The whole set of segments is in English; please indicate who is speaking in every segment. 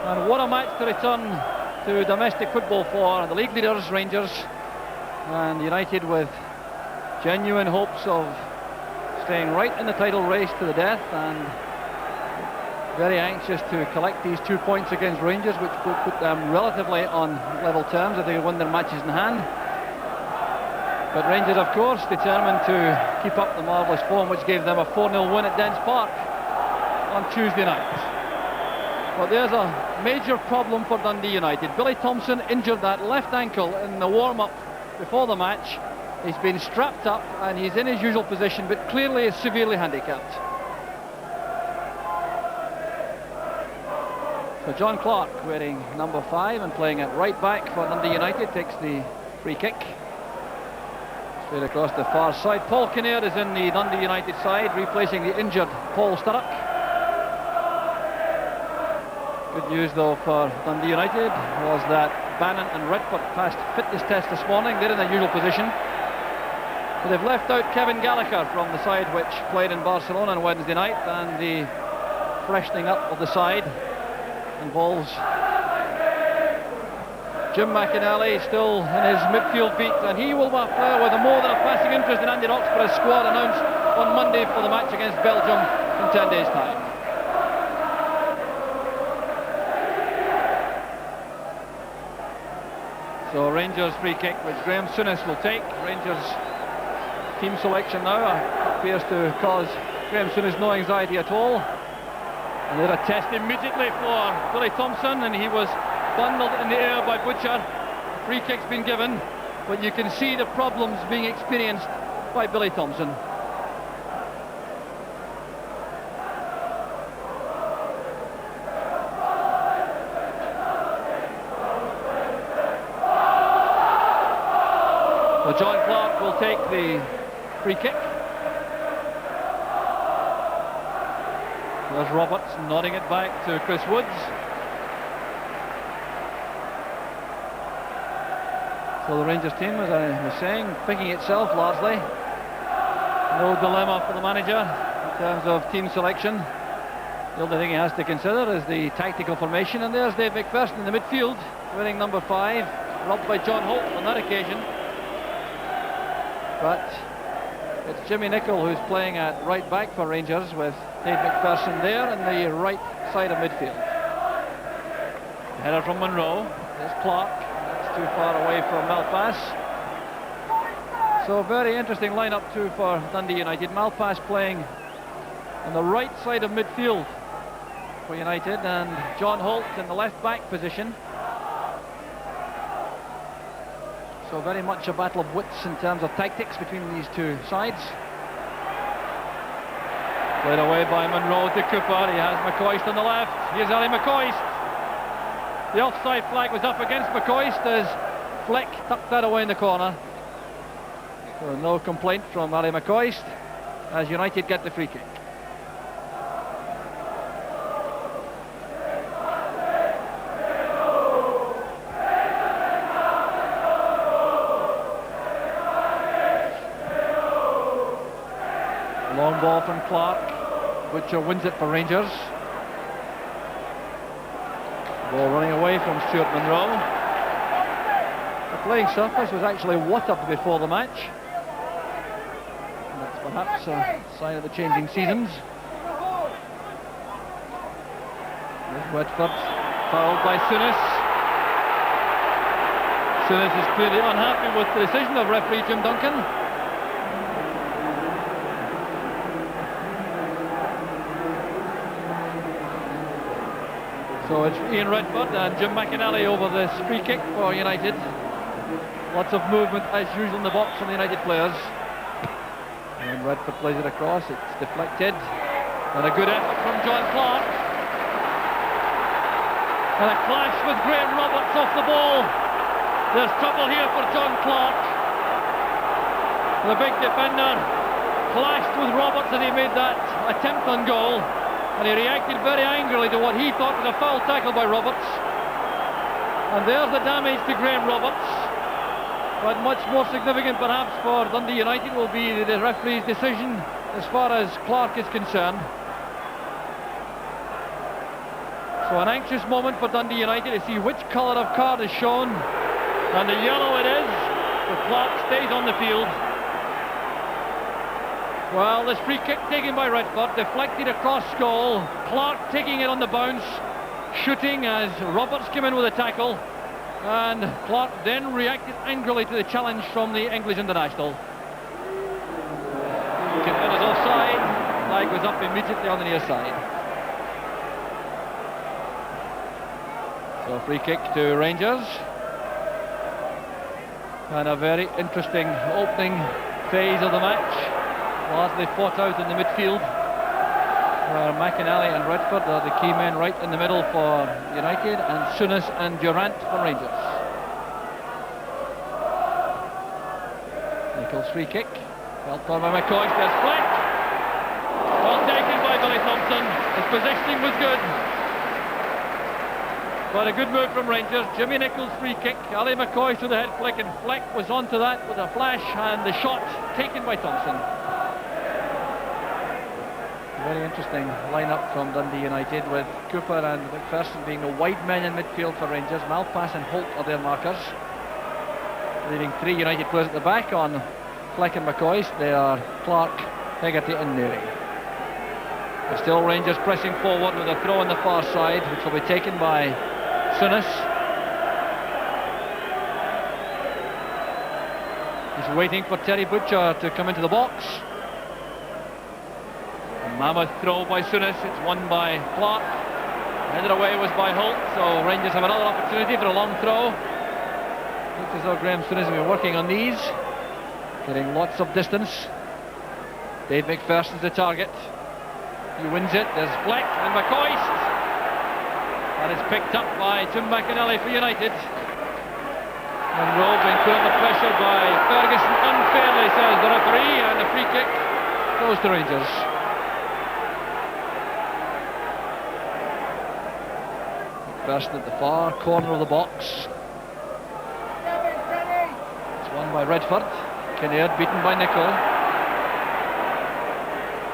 Speaker 1: And what a match to return to domestic football for the league leaders, Rangers, and United with genuine hopes of staying right in the title race to the death, and very anxious to collect these 2 points against Rangers, which will put them relatively on level terms if they win their matches in hand. But Rangers, of course, determined to keep up the marvellous form which gave them a 4-0 win at Dens Park on Tuesday night. But there's a major problem for Dundee United. Billy Thompson injured that left ankle in the warm-up before the match. He's been strapped up and he's in his usual position, but clearly is severely handicapped. So John Clark, wearing number 5 and playing at right back for Dundee United, takes the free kick. Straight across the far side. Paul Kinnear is in the Dundee United side, replacing the injured Paul Sturrock. Good news though for Dundee United was that Bannon and Redford passed fitness test this morning. They're in their usual position. So they've left out Kevin Gallagher from the side which played in Barcelona on Wednesday night, and the freshening up of the side involves Jim McInally still in his midfield beat, and he will be a player with more than a passing interest in Andy Roxburgh's squad announced on Monday for the match against Belgium in 10 days' time. So Rangers free kick, which Graham Souness will take. Rangers team selection now appears to cause Graham Souness no anxiety at all. And they're a test immediately for Billy Thompson, and he was bundled in the air by Butcher. The free kick's been given, but you can see the problems being experienced by Billy Thompson. So John Clark will take the free kick. There's Roberts nodding it back to Chris Woods. So the Rangers team, as I was saying, thinking itself largely. No dilemma for the manager in terms of team selection. The only thing he has to consider is the tactical formation, and there's Dave McPherson in the midfield, wearing number 5, robbed by John Holt on that occasion. But it's Jimmy Nicholl who's playing at right back for Rangers, with Dave McPherson there in the right side of midfield. The header from Monroe. There's Clark. That's too far away from Malpass. So a very interesting lineup too for Dundee United. Malpass playing on the right side of midfield for United, and John Holt in the left back position. So very much a battle of wits in terms of tactics between these two sides. Played away by Monroe to Cooper. He has McCoist on the left. Here's Ali McCoist. The offside flag was up against McCoist as Fleck tucked that away in the corner. So no complaint from Ali McCoist as United get the free kick. Long ball from Clark. Butcher wins it for Rangers. Ball running away from Stuart Monroe. The playing surface was actually watered before the match. And that's perhaps a sign of the changing seasons. There's Redford, fouled by Souness. Souness is clearly unhappy with the decision of referee Jim Duncan. So it's Ian Redford and Jim McInally over this free kick for United. Lots of movement as usual in the box from the United players. And Redford plays it across, it's deflected. And a good effort from John Clark. And a clash with Graham Roberts off the ball. There's trouble here for John Clark. The big defender clashed with Roberts and he made that attempt on goal. And he reacted very angrily to what he thought was a foul tackle by Roberts. And there's the damage to Graham Roberts. But much more significant perhaps for Dundee United will be the referee's decision as far as Clark is concerned. So an anxious moment for Dundee United to see which colour of card is shown, and the yellow it is. So Clark stays on the field. Well, this free kick taken by Redford, deflected across goal. Clark taking it on the bounce, shooting as Roberts came in with a tackle, and Clark then reacted angrily to the challenge from the English international. It is offside. Flag was up immediately on the near side. So free kick to Rangers, and a very interesting opening phase of the match. Largely fought out in the midfield, where McInally and Redford are the key men right in the middle for United, and Souness and Durant for Rangers. Nichols' free kick, well done by McCoy. There's Fleck, well taken by Billy Thompson. His positioning was good, but a good move from Rangers. Jimmy Nichols' free kick, Ali McCoy to the head flick, and Fleck was onto that with a flash, and the shot taken by Thompson. Very interesting line-up from Dundee United, with Cooper and McPherson being the wide men in midfield for Rangers. Malpass and Holt are their markers, leaving three United players at the back on Fleck and McCoy. They are Clark, Hegarty and Neary. But still Rangers pressing forward with a throw on the far side, which will be taken by Souness. He's waiting for Terry Butcher to come into the box. Mammoth throw by Souness, it's won by Clark. Headed away was by Holt, so Rangers have another opportunity for a long throw. Looks as though Graham Souness has been working on these, getting lots of distance. Dave McPherson's the target. He wins it, there's Fleck and McCoist. That is picked up by Tim McInally for United. Monroe being put under pressure by Ferguson unfairly, says the referee, and the free kick goes to Rangers. McPherson at the far corner of the box. It's won by Redford. Kinnaird beaten by Nicholl.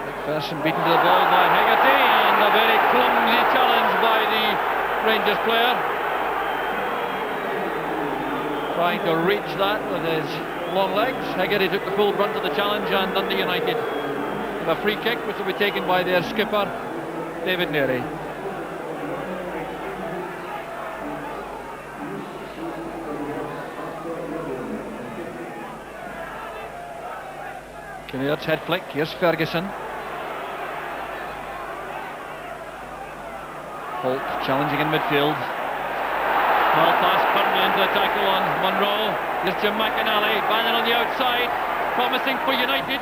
Speaker 1: McPherson beaten to the ball by Hegarty, and a very clumsy challenge by the Rangers player. Trying to reach that with his long legs. Hegarty took the full brunt of the challenge, and Dundee United have a free kick which will be taken by their skipper, David Neary. Kinnairds head flick, here's Ferguson. Holt challenging in midfield. Malpass firmly into the tackle on Monroe. Here's Jim McInally, Bannon on the outside, promising for United.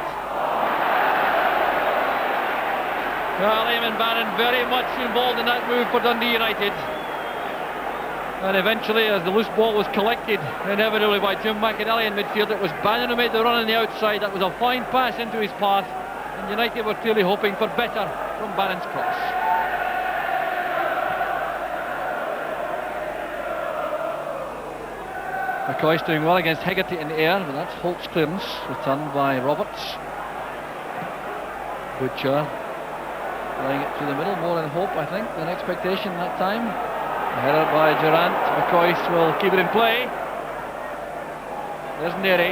Speaker 1: Well, Eamon Bannon very much involved in that move for Dundee United. And eventually, as the loose ball was collected inevitably by Jim McInally in midfield, it was Bannon who made the run on the outside. That was a fine pass into his path, and United were clearly hoping for better from Bannon's cross. McCoy's doing well against Hegarty in the air, but that's Holt's clearance, returned by Roberts. Butcher laying it through the middle, more in hope, I think, than expectation that time. A header by Durant. McCoy will keep it in play. There's Neary.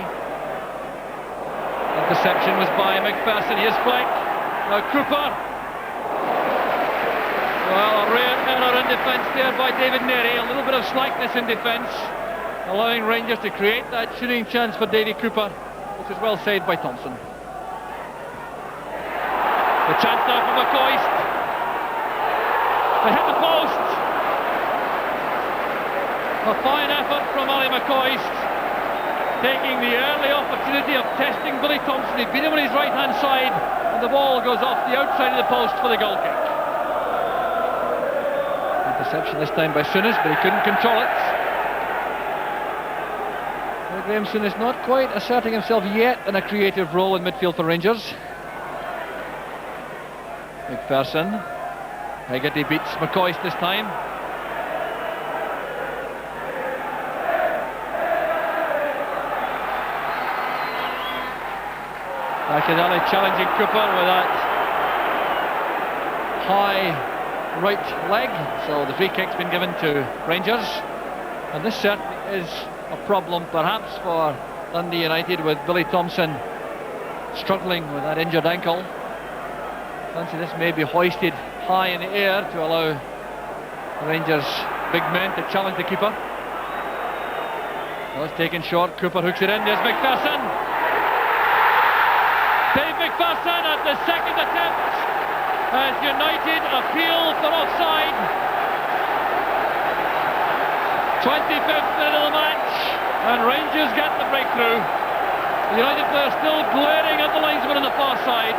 Speaker 1: Interception was by McPherson. Here's Fleck. Now Cooper. Well, a rare error in defence there by David Neary. A little bit of slackness in defence, allowing Rangers to create that shooting chance for Davy Cooper, which is well saved by Thompson. The chance now for McCoist. They hit the post. A fine effort from Ali McCoist, taking the early opportunity of testing Billy Thompson. He beat him on his right hand side, and the ball goes off the outside of the post for the goal kick. Interception this time by Souness, but he couldn't control it. Well, Graham Souness not quite asserting himself yet in a creative role in midfield for Rangers. McPherson. Hegarty beats McCoist this time. McInally challenging Cooper with that high right leg, so the free kick's been given to Rangers, and this certainly is a problem perhaps for Dundee United, with Billy Thompson struggling with that injured ankle. Fancy this may be hoisted high in the air to allow the Rangers big men to challenge the keeper. Well, it's taken short, Cooper hooks it in, there's McPherson. Dave McPherson at the second attempt as United appeal for offside. 25th minute of the match, and Rangers get the breakthrough. The United player still glaring at the linesman on the far side.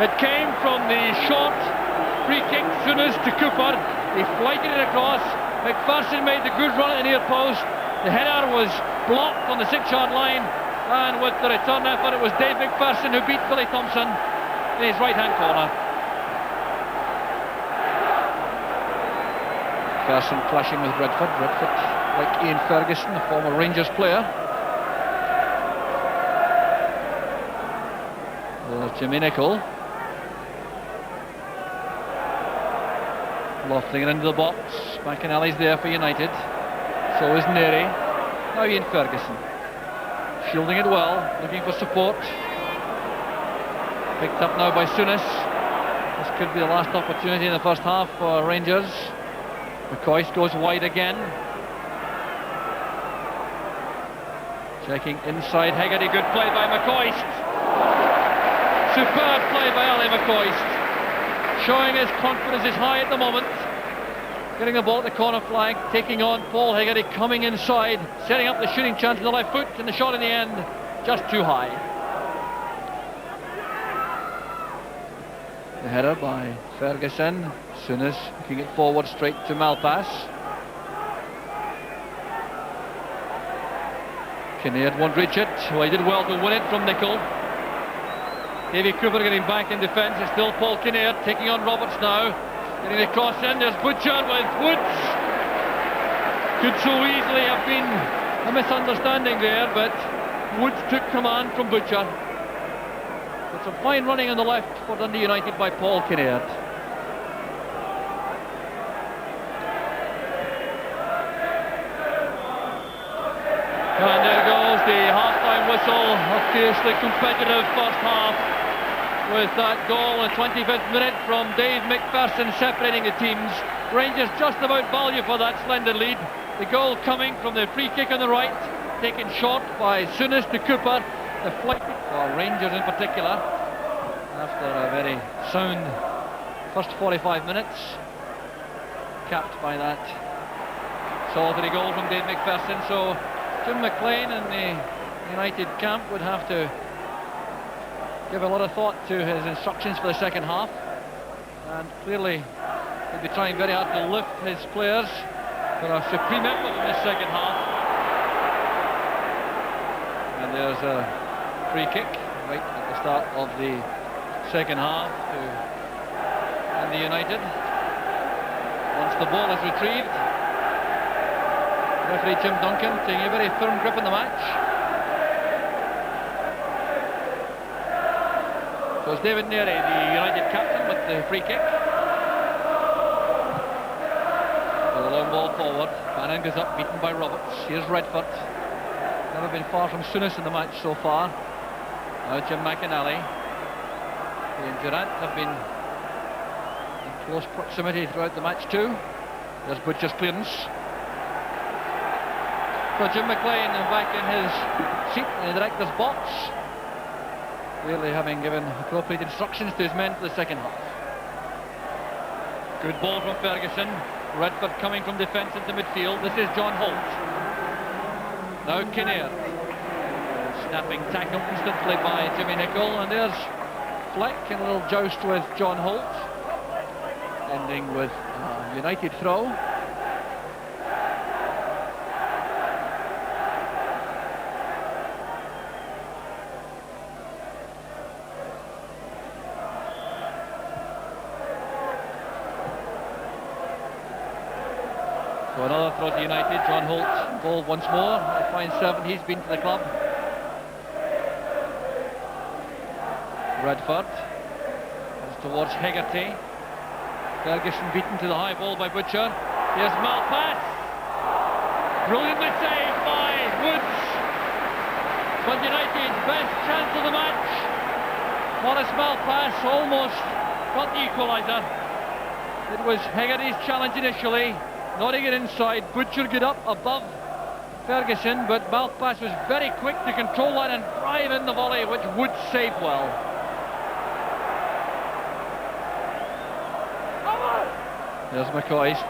Speaker 1: It came from the short free kick, Souness to Cooper. He flighted it across. McPherson made the good run at the near post. The header was blocked on the 6-yard line, and with the return effort, it was Dave McPherson who beat Billy Thompson in his right-hand corner. McPherson clashing with Redford. Redford, like Ian Ferguson, a former Rangers player. There's Jimmy Nicholl. Lofting it into the box. McAnally's there for United. So is Neary. Now Ian Ferguson. Shielding it well, looking for support. Picked up now by Souness. This could be the last opportunity in the first half for Rangers. McCoist goes wide again. Checking inside Hegarty, good play by McCoist. Superb play by Ali McCoist. Showing his confidence is high at the moment. Getting the ball at the corner flag, taking on Paul Hegarty, coming inside, setting up the shooting chance with the left foot, and the shot in the end, just too high. The header by Ferguson. Souness looking it forward straight to Malpass. Kinnaird won't reach it. Well, he did well to win it from Nicholl. Davy Cooper getting back in defence. It's still Paul Kinnaird taking on Roberts now. Getting the cross in. There's Butcher with Woods. Could so easily have been a misunderstanding there, but Woods took command from Butcher. But some fine running on the left for Dundee United by Paul Kinnaird. And there goes the half-time whistle. A fiercely competitive first half, with that goal in the 25th minute from Dave McPherson separating the teams. Rangers just about value for that splendid lead. The goal coming from the free kick on the right, taken short by Souness to Cooper. The flight for Rangers in particular, after a very sound first 45 minutes, capped by that solitary goal from Dave McPherson. So Jim McLean and the United camp would have to give a lot of thought to his instructions for the second half, and clearly he'll be trying very hard to lift his players for a supreme effort in this second half. And there's a free kick right at the start of the second half to Dundee United. Once the ball is retrieved, referee Jim Duncan taking a very firm grip on the match. So it's David Neary, the United captain, with the free kick. With a long ball forward, Bannon goes up, beaten by Roberts. Here's Redford. Never been far from Souness in the match so far. Now Jim McAnally. He and Durant have been in close proximity throughout the match too. There's Butcher's clearance. So Jim McLean back in his seat in the director's box, clearly having given appropriate instructions to his men for the second half. Good ball from Ferguson. Redford coming from defence into midfield. This is John Holt. Now Kinnaird. Snapping tackle instantly by Jimmy Nicholl, and there's Fleck in a little joust with John Holt, ending with a United throw. So another throw to United. John Holt involved once more. A fine servant he's been to the club. Redford. It's towards Hegarty. Ferguson beaten to the high ball by Butcher. Here's Malpass. Brilliantly saved by Woods. But United's best chance of the match. Maurice Malpass almost got the equaliser. It was Hegarty's challenge initially. Nodding it inside. Butcher got up above Ferguson, but Malpass was very quick to control that and drive in the volley, which Woods saved well. There's McCoist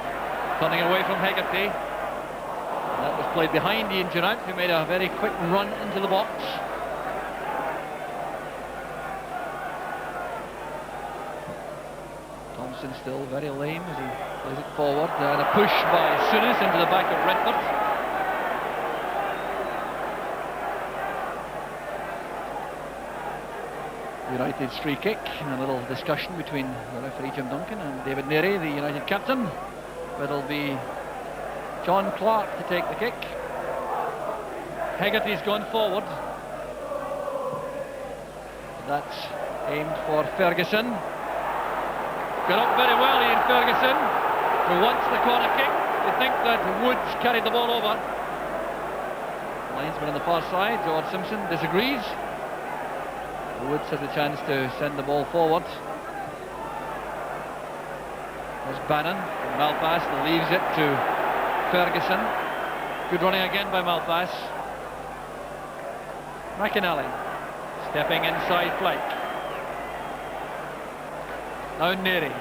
Speaker 1: turning away from Hegarty. That was played behind Ian Durrant, who made a very quick run into the box. Thompson still very lame as he plays it forward, and a push by Souness into the back of Redford. United's free kick, and a little discussion between the referee Jim Duncan and David Neary, the United captain. But it'll be John Clark to take the kick. Hegarty's gone forward. That's aimed for Ferguson. Got up very well, Ian Ferguson, who wants the corner kick. They think that Woods carried the ball over. Linesman on the far side, George Simpson, disagrees. Woods has a chance to send the ball forward. There's Bannon. Malpass leaves it to Ferguson. Good running again by Malpass. McInally stepping inside flank. Now Neary.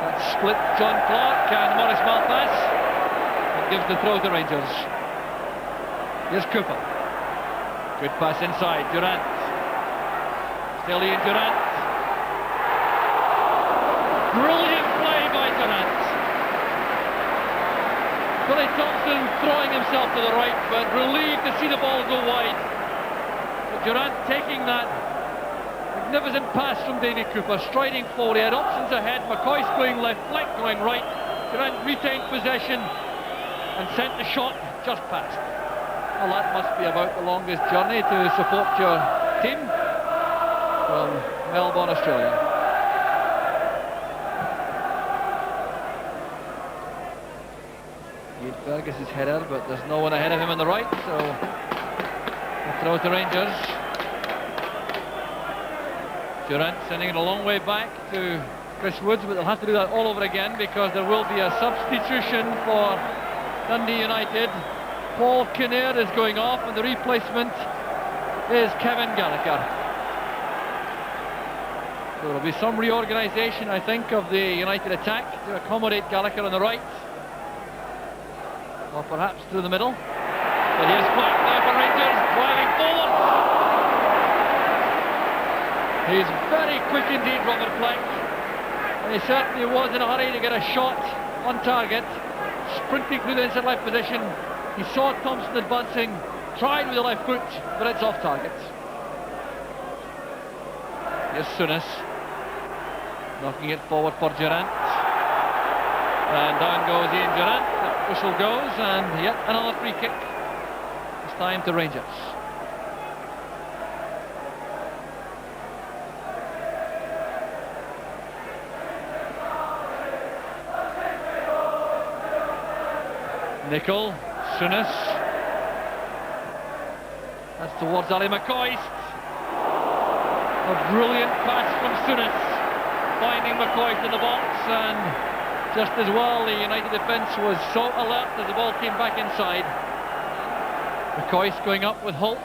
Speaker 1: That split John Clark and Maurice Malpass. It gives the throw to Rangers. Here's Cooper. Good pass inside, Durrant. Still Ian Durrant. Brilliant play by Durrant. Billy Thompson throwing himself to the right, but relieved to see the ball go wide. But Durrant taking that magnificent pass from Davy Cooper, striding forward. He had options ahead. McCoist going left, Fleck going right. Durrant retained possession and sent the shot just past. Well, that must be about the longest journey to support your team from Melbourne, Australia. Ian Fergus's header, but there's no one ahead of him on the right, so a throw to Rangers. Durrant sending it a long way back to Chris Woods, but they'll have to do that all over again because there will be a substitution for Dundee United. Paul Kinnaird is going off, and the replacement is Kevin Gallagher. So there'll be some reorganisation, I think, of the United attack to accommodate Gallagher on the right, or perhaps through the middle. But here's Fleck now for Rangers, driving forward. He's very quick indeed, Robert Fleck, and he certainly was in a hurry to get a shot on target, sprinting through the inside left position. He saw Thompson advancing, tried with the left foot, but it's off target. Here's Souness, knocking it forward for Durrant. And down goes Ian Durrant. The whistle goes, and yet another free kick. This time to Rangers. Nicol. Souness. That's towards Ali McCoist. A brilliant pass from Souness, finding McCoist in the box, and just as well the United defence was so alert as the ball came back inside. McCoist going up with Holt.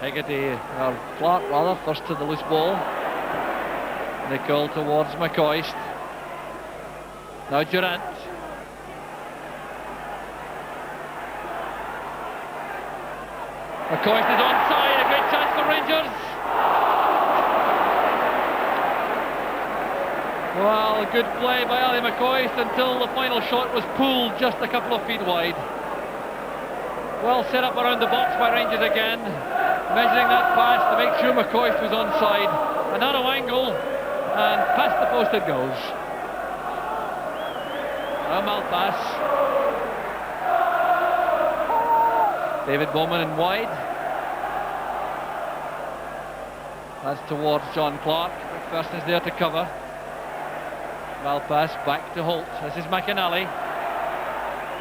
Speaker 1: Hegarty, or Clark rather, first to the loose ball. Nicol towards McCoist. Now Durrant. McCoist is onside, a great chance for Rangers. Well, good play by Ali McCoist until the final shot was pulled just a couple of feet wide. Well set up around the box by Rangers again, measuring that pass to make sure McCoist was onside. A narrow angle, and past the post it goes. Now Malpass. David Bowman in wide. That's towards John Clark. McPherson's there to cover. Malpass back to Holt. This is McInally.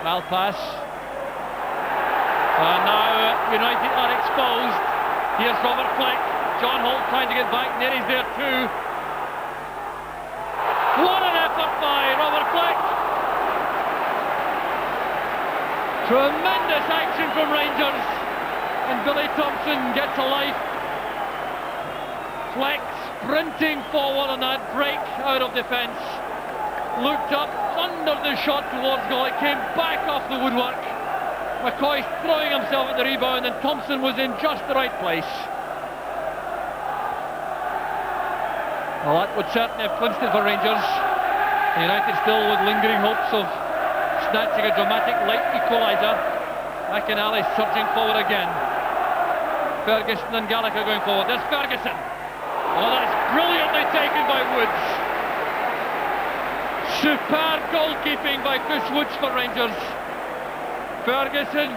Speaker 1: Malpass. And now United are exposed. Here's Robert Fleck. John Holt trying to get back. Neary's there too. What an effort by Robert Fleck. Tremendous action from Rangers. And Billy Thompson gets a life. Fleck sprinting forward on that break out of defence. Looked up, under the shot towards goal. It came back off the woodwork. McCoy throwing himself at the rebound, and Thompson was in just the right place. Well, that would certainly have clinched it for Rangers. United still with lingering hopes of snatching a dramatic late equaliser. McInally surging forward again. Ferguson and Gallagher going forward. There's Ferguson. Oh, that's brilliantly taken by Woods. Superb goalkeeping by Chris Woods for Rangers. Ferguson.